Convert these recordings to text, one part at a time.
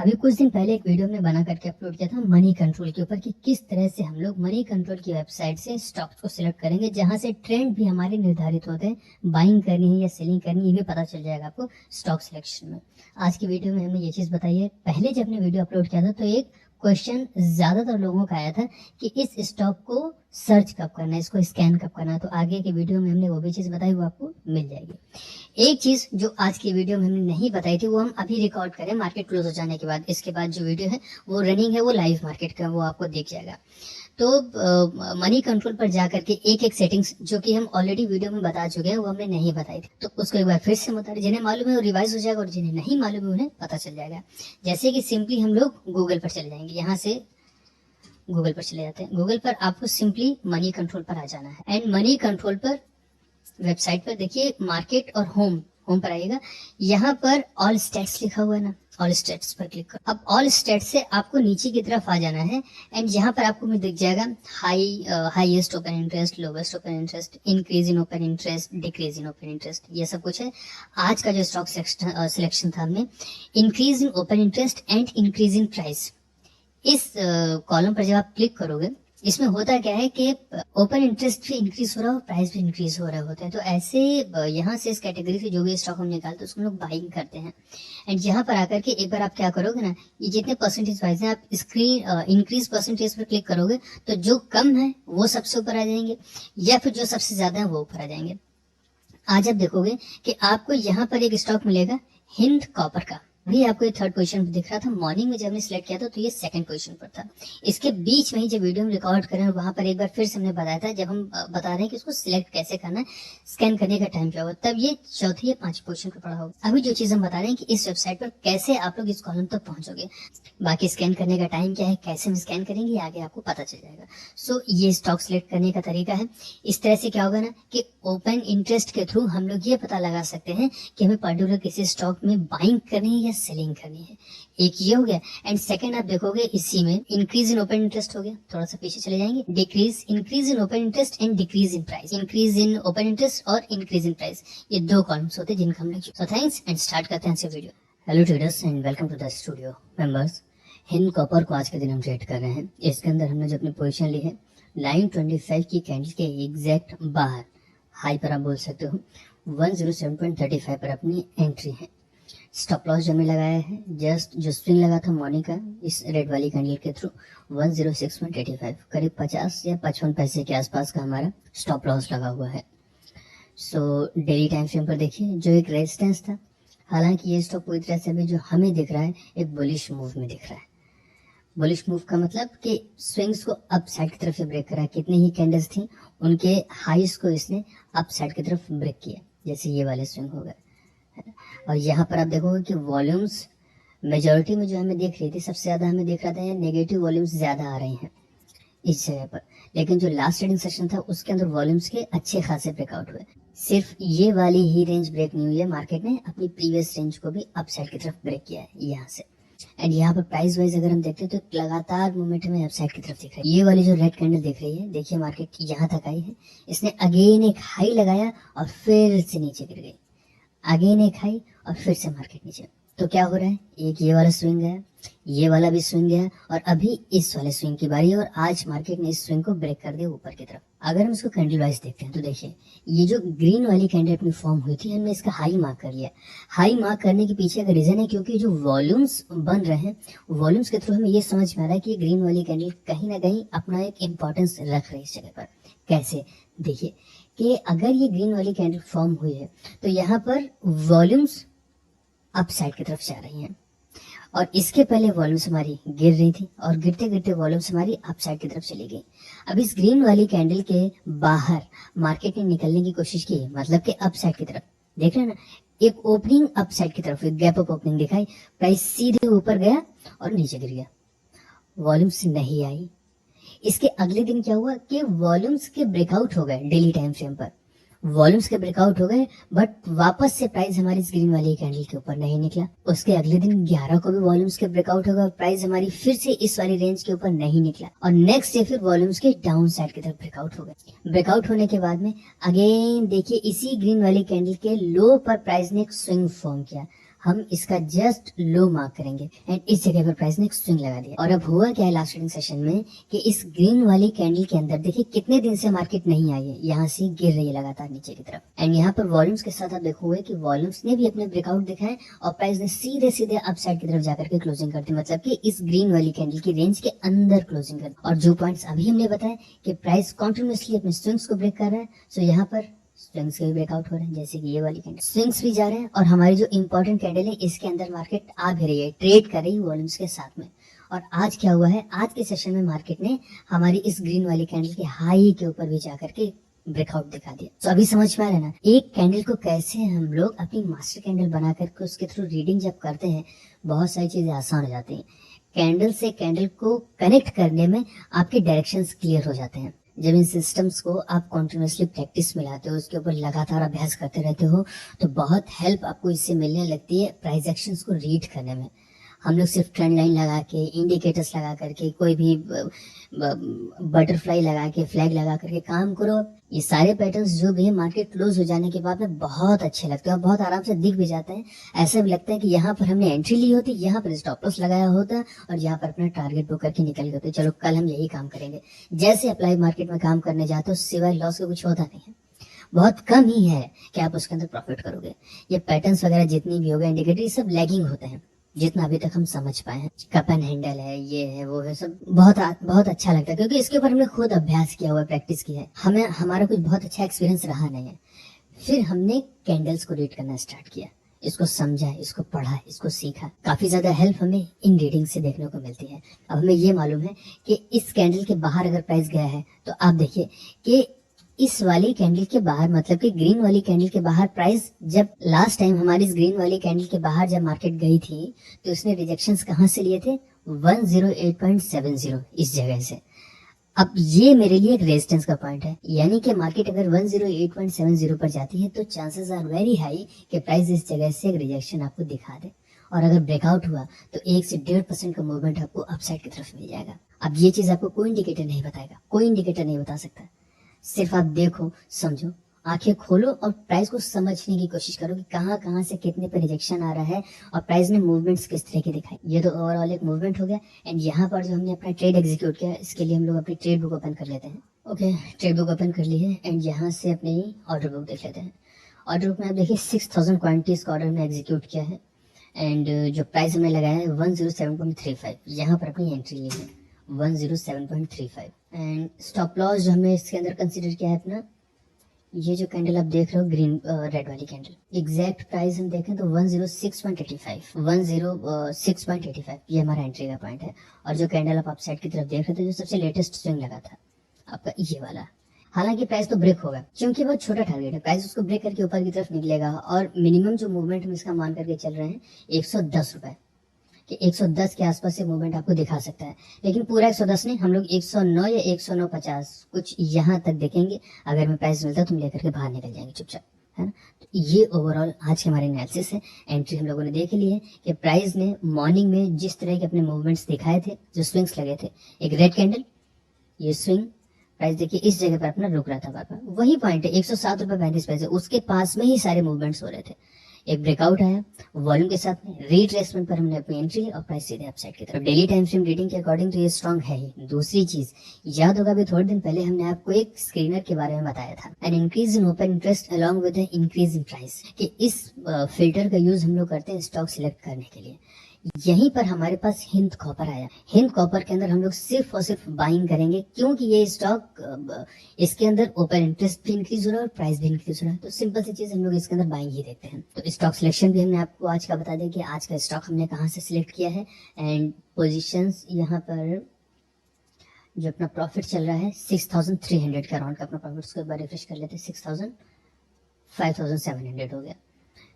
अभी कुछ दिन पहले एक वीडियो हमने बना करके अपलोड किया था मनी कंट्रोल के ऊपर कि किस तरह से हम लोग मनी कंट्रोल की वेबसाइट से स्टॉक्स को सिलेक्ट करेंगे, जहां से ट्रेंड भी हमारे निर्धारित होते हैं, बाइंग करनी है या सेलिंग करनी है ये भी पता चल जाएगा आपको स्टॉक सिलेक्शन में। आज की वीडियो में हमने ये चीज़ बताई है। पहले जब हमने वीडियो अपलोड किया था तो एक क्वेश्चन ज्यादातर लोगों का आया था कि इस स्टॉक को सर्च कब करना है, इसको स्कैन कब करना है। तो आगे की वीडियो में हमने वो भी चीज़ बताई, वो आपको मिल जाएगी। एक चीज़ जो आज की वीडियो में हमने नहीं बताई थी वो हम अभी रिकॉर्ड करें मार्केट क्लोज हो जाने के बाद। इसके बाद जो वीडियो है वो रनिंग है, वो लाइव मार्केट का, वो आपको दिख जाएगा। तो मनी कंट्रोल पर जा करके एक एक सेटिंग्स जो कि हम ऑलरेडी वीडियो में बता चुके हैं वो हमने नहीं बताई थी, तो उसको एक बार फिर से बता रहे। जिन्हें मालूम है वो रिवाइज हो जाएगा और जिन्हें नहीं मालूम है उन्हें पता चल जाएगा। जैसे कि सिंपली हम लोग गूगल पर चले जाएंगे, यहाँ से गूगल पर चले जाते हैं। गूगल पर आपको सिंपली मनी कंट्रोल पर आ जाना है एंड मनी कंट्रोल पर वेबसाइट पर देखिए मार्केट और होम पर आइएगा। यहाँ पर ऑल स्टेट्स लिखा हुआ है ना, ऑल स्टेट्स पर क्लिक करो। अब ऑल स्टेट्स से आपको नीचे की तरफ आ जाना है एंड यहाँ पर आपको दिख जाएगा highest open interest, lowest open interest, increase in open interest, decrease in open interest, ये सब कुछ है। आज का जो स्टॉक सिलेक्शन था हमने increase in open interest and increase in price. इस कॉलम पर जब आप क्लिक करोगे, इसमें होता क्या है कि ओपन इंटरेस्ट भी इंक्रीज हो रहा है, प्राइस भी इंक्रीज हो रहे होते हैं। तो ऐसे यहाँ से इस कैटेगरी से जो भी स्टॉक हम निकालते हैं उसको हम लोग बाइंग करते हैं। एंड यहाँ पर आकर के एक बार आप क्या करोगे ना, ये जितने परसेंटेज वाइज हैं आप स्क्रीन इंक्रीज परसेंटेज पर क्लिक करोगे तो जो कम है वो सबसे ऊपर आ जाएंगे या फिर जो सबसे ज्यादा है वो ऊपर आ जाएंगे। आज आप देखोगे कि आपको यहाँ पर एक स्टॉक मिलेगा हिंद कॉपर का, भी आपको ये थर्ड पोजीशन पर दिख रहा था। मॉर्निंग में जब हमने सिलेक्ट किया था तो ये सेकंड पोजीशन पर था। इसके बीच में ही जब वीडियो में रिकॉर्ड करें वहां पर एक बार फिर से हमने बताया था, जब हम बता रहे हैं कि इसको सिलेक्ट कैसे करना है, स्कैन करने का टाइम क्या होगा, तब ये चौथी या पांचवी पोजीशन पर पड़ा होगा। अभी जो चीज हम बता रहे हैं कि इस वेबसाइट पर कैसे आप लोग इस कॉलम तक पहुंचोगे, बाकी स्कैन करने का टाइम क्या है, कैसे हम स्कैन करेंगे, आगे आपको पता चल जाएगा। सो ये स्टॉक सिलेक्ट करने का तरीका है। इस तरह से क्या होगा ना कि ओपन इंटरेस्ट के थ्रू हम लोग ये पता लगा सकते हैं कि हमें पर्टिकुलर किसी स्टॉक में बाइंग करनी है या सेलिंग करनी है। एक ये हो गया एंड सेकंड आप देखोगे इसी में इंक्रीज इन ओपन इंटरेस्ट हो गया, थोड़ा सा पीछे चले जाएंगे, decrease, increase in open interest and decrease in price, increase in open interest और इंक्रीज इन प्राइस, ये दो कॉलम्स होते हैं जिनका हम लोग। सो थैंक्स एंड स्टार्ट करते हैं से video. Hello traders and welcome to the studio members. Hind copper को आज के दिन हम ट्रेड कर रहे हैं। इसके अंदर हमने जो अपनी पोजीशन ली है 925 की कैंडल के एग्जैक्ट बाहर हाई पर आप बोल सकते हो 107.35 पर अपनी एंट्री है। स्टॉप लॉस जो हमने लगाया है जस्ट जो स्विंग लगा था मॉर्निंग का इस रेड वाली कैंडल के थ्रू 106.85, करीब 50 या 55 पैसे के आसपास का हमारा स्टॉप लॉस लगा हुआ है। सो डेली टाइम फ्रेम पर देखिए जो एक रेजिस्टेंस था, हालांकि ये स्टॉक पूरी तरह से अभी जो हमें दिख रहा है एक बुलिश मूव में दिख रहा है। बुलिश मूव का मतलब कि स्विंग्स को अप साइड की तरफ से ब्रेक करा, कितनी ही कैंडल्स थी उनके हाईस को इसने अप साइड की तरफ ब्रेक किया, जैसे ये वाले स्विंग हो गए। और यहाँ पर आप देखोगे कि वॉल्यूम्स मेजॉरिटी में जो हमें दिख रही थी, सबसे ज्यादा हमें दिख रहा था नेगेटिव वॉल्यूम्स ज्यादा आ रही हैं इस जगह पर। लेकिन जो लास्ट ट्रेडिंग सेशन था उसके अंदर वॉल्यूम्स के अच्छे खासे ब्रेकआउट हुए। सिर्फ ये वाली ही रेंज ब्रेक नहीं हुई है, मार्केट ने अपनी प्रीवियस रेंज को भी अप साइड की तरफ ब्रेक किया है यहाँ से। एंड यहाँ पर प्राइस वाइज अगर हम देखते हैं तो लगातार मूवमेंट में अपसाइड की तरफ दिख रहा है। ये वाली जो रेड कैंडल दिख रही है, देखिए मार्केट यहाँ तक आई है, इसने अगेन एक हाई लगाया और फिर से नीचे गिर गई, अगेन एक हाई और फिर से मार्केट नीचे। तो क्या हो रहा है, एक ये वाला स्विंग है, ये वाला भी स्विंग है और अभी इस वाले स्विंग की बारी है और आज मार्केट ने इस स्विंग को ब्रेक कर दिया ऊपर की तरफ। अगर हम इसको कैंडल वाइज देखते हैं तो देखिए ये जो ग्रीन वाली कैंडल अपनी फॉर्म हुई थी, हमने इसका हाई मार्क कर लिया। हाई मार्क करने के पीछे का रीजन है क्योंकि जो वॉल्यूम्स बन रहे हैं, वॉल्यूम्स के थ्रू हमें ये समझ में आ रहा है कि ग्रीन वाली कैंडल कहीं ना कहीं अपना एक इंपॉर्टेंस रख रही है इस जगह पर। कैसे, देखिए कि अगर ये ग्रीन वाली कैंडल फॉर्म हुई है तो यहाँ पर वॉल्यूम्स अप साइड की तरफ जा रही हैं और इसके पहले वॉल्यूम्स हमारी गिर रही थी और गिरते गिरते वॉल्यूम्स हमारी अप साइड की तरफ चली गई। अब इस ग्रीन वाली कैंडल के बाहर मार्केट ने निकलने की कोशिश की, मतलब कि अप साइड की तरफ। देख रहे हैं ना, एक ओपनिंग अप साइड की तरफ, एक गैप अप ओपनिंग दिखाई, प्राइस सीधे ऊपर गया और नीचे गिर गया, वॉल्यूम्स नहीं आई। इसके अगले दिन क्या हुआ कि वॉल्यूम्स के ब्रेकआउट हो गए, डेली टाइम फ्रेम पर वॉल्यूम्स के ब्रेकआउट हो गए, बट वापस से प्राइस हमारी ग्रीन वाली कैंडल के ऊपर नहीं निकला। उसके अगले दिन 11 को भी वॉल्यूम्स के ब्रेकआउट होगा, प्राइस हमारी फिर से इस वाली रेंज के ऊपर नहीं निकला और नेक्स्ट डे फिर वॉल्यूम्स के डाउन साइड की तरफ ब्रेकआउट हो गए। ब्रेकआउट होने के बाद में अगेन देखिए इसी ग्रीन वाली कैंडल के लो पर प्राइस ने एक स्विंग फॉर्म किया, हम इसका जस्ट लो मार्क करेंगे एंड इस जगह पर प्राइस ने एक स्विंग लगा दिया। और अब हुआ क्या है लास्ट ट्रेडिंग सेशन में कि इस ग्रीन वाली कैंडल के अंदर देखिए कितने दिन से मार्केट नहीं आई है, यहाँ से गिर रही है लगातार नीचे की तरफ। एंड यहाँ पर वॉल्यूम्स के साथ आप देखोगे कि वॉल्यूम्स ने भी अपने ब्रेकआउट दिखाए और प्राइस ने सीधे सीधे अपसाइड की तरफ जाकर के क्लोजिंग कर दी, मतलब कि इस ग्रीन वाली कैंडल की रेंज के अंदर क्लोजिंग कर दी। और जो पॉइंट्स अभी हमने बताया कि प्राइस कॉन्टिन्यूसली अपने स्विंग्स को ब्रेक कर रहा है, सो यहाँ पर स्विंग्स के भी ब्रेकआउट हो रहे हैं, जैसे कि ये वाली कैंडल स्विंग्स भी जा रहे हैं और हमारी जो इंपॉर्टेंट कैंडल है इसके अंदर मार्केट आ भी रही है, ट्रेड कर रही है वॉल्यूम्स के साथ में। और आज क्या हुआ है, आज के सेशन में मार्केट ने हमारी इस ग्रीन वाली कैंडल के हाई के ऊपर भी जाकर के ब्रेकआउट दिखा दिया। तो अभी समझ में आ रहा है ना एक कैंडल को कैसे हम लोग अपनी मास्टर कैंडल बना करके उसके थ्रू रीडिंग जब करते हैं बहुत सारी चीजें आसान हो जाती हैं। कैंडल से कैंडल को कनेक्ट करने में आपके डायरेक्शंस क्लियर हो जाते हैं। जब इन सिस्टम्स को आप कॉन्टिन्यूसली प्रैक्टिस में लाते हो, उसके ऊपर लगातार अभ्यास करते रहते हो, तो बहुत हेल्प आपको इससे मिलने लगती है प्राइस एक्शंस को रीड करने में। हम लोग सिर्फ ट्रेंड लाइन लगा के, इंडिकेटर्स लगा करके, कोई भी बटरफ्लाई लगा के, फ्लैग लगा करके काम करो, ये सारे पैटर्न्स जो भी है मार्केट क्लोज हो जाने के बाद में बहुत अच्छे लगते हैं और बहुत आराम से दिख भी जाते हैं। ऐसा भी लगता है कि यहाँ पर हमने एंट्री ली होती, यहाँ पर स्टॉप लॉस लगाया होता और यहाँ पर अपना टारगेट बुक करके निकल गए होते, चलो कल हम यही काम करेंगे। जैसे अप्लाई मार्केट में काम करने जाते हो सिवाय लॉस के कुछ होता नहीं है, बहुत कम ही है कि आप उसके अंदर प्रॉफिट करोगे। ये पैटर्न्स वगैरह जितनी भी हो गए इंडिकेटर, ये सब लैगिंग होते हैं जितना अभी तक हम समझ पाए हैं। कप एंड हैंडल है, ये है, वो है, सब बहुत अच्छा लगता है क्योंकि इसके ऊपर हमने खुद अभ्यास किया हुआ है, प्रैक्टिस की है, हमें हमारा कुछ बहुत अच्छा एक्सपीरियंस रहा नहीं है। फिर हमने कैंडल्स को रीड करना स्टार्ट किया, इसको समझा, इसको पढ़ा, इसको सीखा। काफी ज्यादा हेल्प हमें इन रीडिंग से देखने को मिलती है। अब हमें ये मालूम है कि इस कैंडल के बाहर अगर प्राइस गया है तो आप देखिए कि इस वाली कैंडल के बाहर, मतलब कि ग्रीन वाली कैंडल के बाहर प्राइस जब लास्ट टाइम हमारी इस ग्रीन वाली कैंडल के बाहर जब मार्केट गई थी तो उसने रिजेक्शंस कहां से लिए थे, 108.70 इस जगह से। अब ये मेरे लिए एक रेजिस्टेंस का पॉइंट है, यानी कि मार्केट अगर 108.70 पर जाती है तो चांसेस आर वेरी हाई कि प्राइस इस जगह से एक रिजेक्शन आपको दिखा दे और अगर ब्रेकआउट हुआ तो 1 से 1.5% का मूवमेंट आपको अपसाइड की तरफ मिल जाएगा। अब ये चीज आपको कोई इंडिकेटर नहीं बताएगा, कोई इंडिकेटर नहीं बता सकता, सिर्फ आप देखो, समझो, आंखें खोलो और प्राइस को समझने की कोशिश करो कि कहां से कितने पर रिजेक्शन आ रहा है और प्राइस ने मूवमेंट्स किस तरह के दिखाई। ये तो ओवरऑल एक मूवमेंट हो गया। एंड यहाँ पर जो हमने अपना ट्रेड एग्जीक्यूट किया, इसके लिए हम लोग अपनी ट्रेड बुक ओपन कर लेते हैं। ओके, ट्रेड बुक ओपन कर ली है एंड यहाँ से अपनी ऑर्डर बुक देख लेते हैं। ऑर्डर बुक में आप देखिए 6000 क्वांटिटीज का ऑर्डर में एग्जीक्यूट किया है एंड जो प्राइस हमने लगाया है 107.35, यहाँ पर अपनी एंट्री ली है 107.35 एंड स्टॉप लॉस जो हमने इसके अंदर कंसीडर किया है अपना, ये जो कैंडल आप देख रहे हो ग्रीन रेड वाली कैंडल, एग्जैक्ट प्राइस हम देखें तो 106.85 ये हमारा एंट्री का पॉइंट है। और जो कैंडल आप अपसाइड की तरफ देख रहे थे जो सबसे लेटेस्ट स्विंग लगा था आपका ये वाला, हालांकि प्राइस तो ब्रेक होगा क्योंकि बहुत छोटा टारगेट है, प्राइस उसको ब्रेक करके ऊपर की तरफ निकलेगा और मिनिमम जो मूवमेंट हम इसका मान करके चल रहे हैं 110 रुपए कि 110 के आसपास से मूवमेंट आपको दिखा सकता है, लेकिन पूरा 110 नहीं, हम लोग 109 या 109.50 कुछ यहाँ तक देखेंगे। अगर मैं प्राइस मिलता तो हम लेकर के बाहर निकल जाएंगे चुपचाप, है ना। तो ये ओवरऑल आज के हमारे एनालिसिस है। एंट्री हम लोगों ने देख ली है कि प्राइस ने मॉर्निंग में जिस तरह के अपने मूवमेंट्स दिखाए थे, जो स्विंग्स लगे थे, एक रेड कैंडल, ये स्विंग, प्राइस देखिए इस जगह पर अपना रुक रहा था, बार वही पॉइंट है 107.35 रुपए, उसके पास में ही सारे मूवमेंट्स हो रहे थे। एक ब्रेकआउट आया वॉल्यूम के साथ में, रीट्रेसमेंट पर हमने अपनी एंट्री ली और प्राइस सीधे अपसाइड की तरफ। डेली टाइम फ्रेम रीडिंग के अकॉर्डिंग तो ये स्ट्रांग है ही। दूसरी चीज याद होगा, अभी थोड़े दिन पहले हमने आपको एक स्क्रीनर के बारे में बताया था, an increase in open interest along with increase in price, कि इस फिल्टर का यूज हम लोग करते हैं स्टॉक सिलेक्ट करने के लिए। यहीं पर हमारे पास हिंद कॉपर आया। हिंद कॉपर के अंदर हम लोग सिर्फ और सिर्फ बाइंग करेंगे क्योंकि ये स्टॉक, इसके अंदर ओपन इंटरेस्ट भी इंक्रीज हो रहा है और प्राइस भी इंक्रीज हो रहा है, तो सिंपल सी चीज हम लोग इसके अंदर बाइंग ही देखते हैं। तो स्टॉक सिलेक्शन भी हमने आपको आज का बता दिया कि आज का स्टॉक हमने कहाँ से सिलेक्ट किया है एंड पोजिशंस यहाँ पर जो अपना प्रॉफिट चल रहा है 6300 का अराउंड का अपना प्रॉफिट, उसके बाद रिफ्रेश कर लेते हैं 5700 हो गया।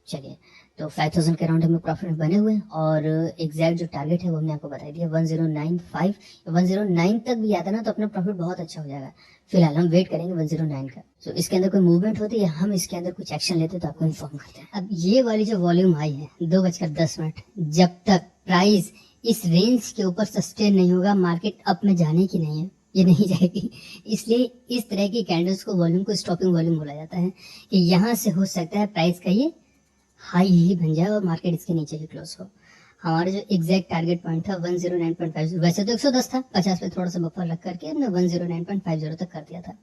चलिए, तो 5000 के अराउंड हमें प्रॉफिट बने हुए और एग्जैक्ट जो टारगेट है वो हमने आपको बता दिया 1095, 109 तक भी आता ना तो अपना प्रॉफिट बहुत अच्छा हो जाएगा। फिलहाल हम वेट करेंगे 109 का। तो इसके अंदर कोई मूवमेंट होती है या हम इसके अंदर कुछ एक्शन लेते तो आपको इन्फॉर्म करते हैं। अब ये वाली जो वॉल्यूम हाई है 2:10, जब तक प्राइस इस रेंज के ऊपर सस्टेन नहीं होगा, मार्केट अप में जाने की नहीं है, ये नहीं जाएगी। इसलिए इस तरह की कैंडल्स को वॉल्यूम को स्टॉपिंग वॉल्यूम बोला जाता है कि यहाँ से हो सकता है प्राइस का ये हाई ही बन जाए और मार्केट इसके नीचे ही क्लोज हो। हमारा जो एग्जैक्ट टारगेट पॉइंट था 109.50, वैसे तो 110 था, 50 पे थोड़ा सा बफर लग करके हमने 109.50 तक कर दिया था।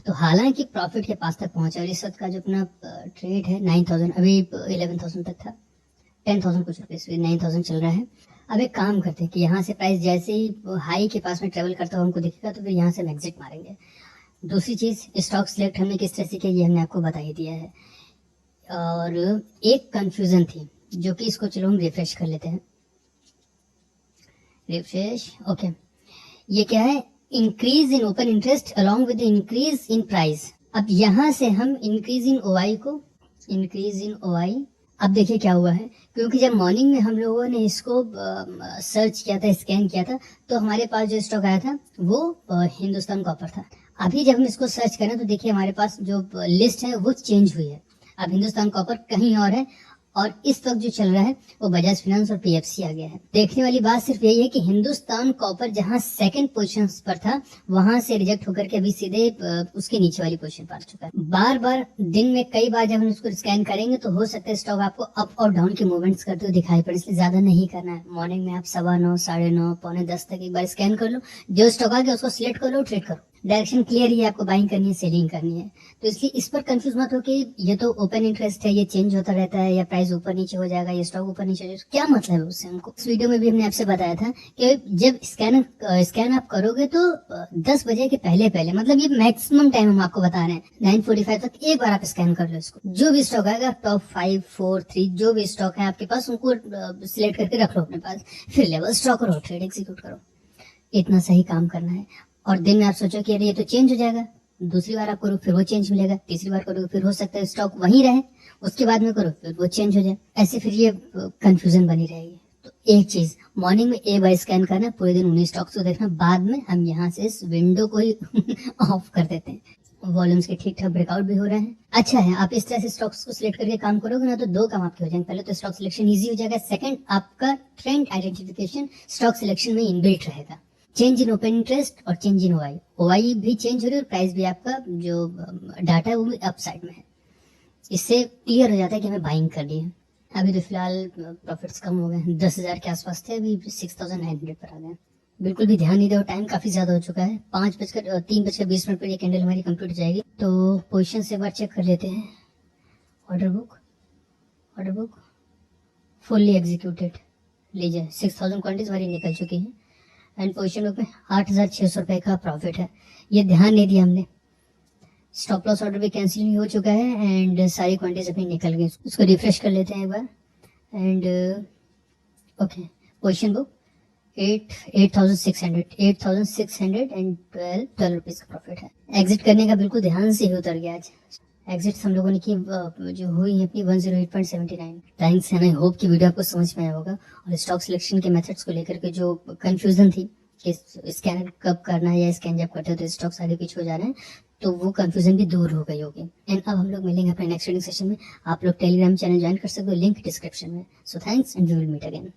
तो हालांकि प्रॉफिट के पास तक पहुंचा, और इस वक्त का जो अपना ट्रेड है 9000, अभी 11000 तक था, 10,000 कुछ रुपये, 9000 चल रहा है। अब एक काम करते हैं कि यहाँ से प्राइस जैसे ही हाई के पास में ट्रेवल करता हुआ हमको दिखेगा तो फिर यहाँ से हम एग्जिट मारेंगे। दूसरी चीज, स्टॉक सिलेक्ट हमने किस तरह से किया ये हमने आपको बता ही दिया है। और एक कंफ्यूजन थी जो कि इसको चलो हम रिफ्रेश कर लेते हैं। Refresh, okay. ये क्या है? Increase in open interest along with increase in price. अब यहां से हम इंक्रीज इन ओआई को, इंक्रीज इन ओआई, अब देखिए क्या हुआ है, क्योंकि जब मॉर्निंग में हम लोगों ने इसको सर्च किया था, स्कैन किया था, तो हमारे पास जो स्टॉक आया था वो हिंदुस्तान कॉपर था। अभी जब हम इसको सर्च करें तो देखिए हमारे पास जो लिस्ट है वो चेंज हुई है। अब हिंदुस्तान कॉपर कहीं और है, और इस वक्त जो चल रहा है वो बजाज फाइनेंस और पीएफसी आ गया है। देखने वाली बात सिर्फ यही है कि हिंदुस्तान कॉपर जहां सेकंड पोजीशन पर था वहां से रिजेक्ट होकर के अभी सीधे उसके नीचे वाली पोजीशन पर आ चुका है। बार बार दिन में कई बार जब हम इसको स्कैन करेंगे तो हो सकता है स्टॉक आपको अप और डाउन के मूवमेंट्स करते हुए दिखाई पड़े, इसलिए ज्यादा नहीं करना है। मॉर्निंग में आप 9:15, 9:30, 9:45 तक एक बार स्कैन कर लो, जो स्टॉक आ गया उसको सिलेक्ट कर लो, ट्रेड करो। डायरेक्शन क्लियर ही है, आपको बाइंग करनी है, सेलिंग करनी है। तो इसलिए इस पर कंफ्यूज मत हो कि ये तो ओपन इंटरेस्ट है, ये चेंज होता रहता है, या प्राइस ऊपर नीचे हो जाएगा, ये स्टॉक ऊपर नीचे हो जाएगा, क्या मतलब है उससे हमको। इस वीडियो में भी हमने आपसे बताया था कि जब स्कैन आप करोगे तो 10 बजे के पहले पहले, मतलब ये मैक्सिमम टाइम हम आपको बता रहे हैं 9:45 तक एक बार आप स्कैन कर लो इसको। जो भी स्टॉक आएगा टॉप 5, 4, 3 जो भी स्टॉक है आपके पास उनको सिलेक्ट करके रख लो अपने पास, फिर लेवल स्टॉक करो, ट्रेड एग्जीक्यूट करो। इतना सही काम करना है। और दिन में आप सोचो कि अरे ये तो चेंज हो जाएगा, दूसरी बार आप करो फिर वो चेंज मिलेगा, तीसरी बार करो फिर हो सकता है स्टॉक वहीं रहे, उसके बाद में करो फिर वो चेंज हो जाए, ऐसे फिर ये कंफ्यूजन बनी रहेगी। तो एक चीज, मॉर्निंग में एक बार स्कैन करना, पूरे दिन उन्हीं स्टॉक्स को देखना, बाद में हम यहाँ से इस विंडो को ही ऑफ कर देते हैं। वॉल्यूम्स के ठीक ठाक ब्रेकआउट भी हो रहे हैं। अच्छा है, आप इस तरह से स्टॉक्स को सिलेक्ट करके काम करोगे ना तो दो काम आपके हो जाएंगे। पहले तो स्टॉक सिलेक्शन इजी हो जाएगा, सेकंड आपका ट्रेंड आइडेंटिफिकेशन स्टॉक सिलेक्शन में इनबिल्ट रहेगा। चेंज इन ओपन इंटरेस्ट और चेंज इन ओआई, ओआई भी चेंज हो रही है और प्राइस भी आपका जो डाटा है वो भी अप साइड में है। इससे क्लियर हो जाता है कि हमें बाइंग करनी है। अभी तो फिलहाल प्रॉफिट्स कम हो गए, 10,000 के आसपास थे, अभी 6,900 पर आ गए। बिल्कुल भी ध्यान नहीं दो, टाइम काफी ज्यादा हो चुका है, 3:20 पर ये कैंडल हमारी कंप्लीट हो जाएगी। तो पोजिशन से एक बार चेक कर लेते हैं। Order book, order book fully executed, लीजिए 6,000 क्वांटिटीज हमारी निकल चुकी हैं। एंड पोजिशन बुक में 8,600 रुपए का प्रॉफिट है, ये ध्यान नहीं दिया हमने। स्टॉप लॉस ऑर्डर भी कैंसिल हो चुका है एंड सारी क्वांटिटीज अपनी निकल गई। उसको रिफ्रेश कर लेते हैं एक बार। And okay, position book 8,600 rupees का प्रॉफिट है। एग्जिट करने का बिल्कुल ध्यान से ही उतर गया आज। एग्जिट हम लोगों ने की जो हुई है अपनी 108.79। थैंक्स, एंड आई होप कि वीडियो आपको समझ में आया होगा। और स्टॉक सिलेक्शन के मेथड्स को लेकर के जो कंफ्यूजन थी कि स्कैन कब करना है, या स्कैन जब करते हो तो स्टॉक्स आगे पीछे हो जा रहे हैं, तो वो कंफ्यूजन भी दूर हो गई होगी। एंड अब हम लोग मिलेंगे अपने नेक्स्ट ट्रेडिंग सेशन में। आप लोग टेलीग्राम चैनल ज्वाइन कर सकते हो, लिंक डिस्क्रिप्शन में। So thanks and we will meet again.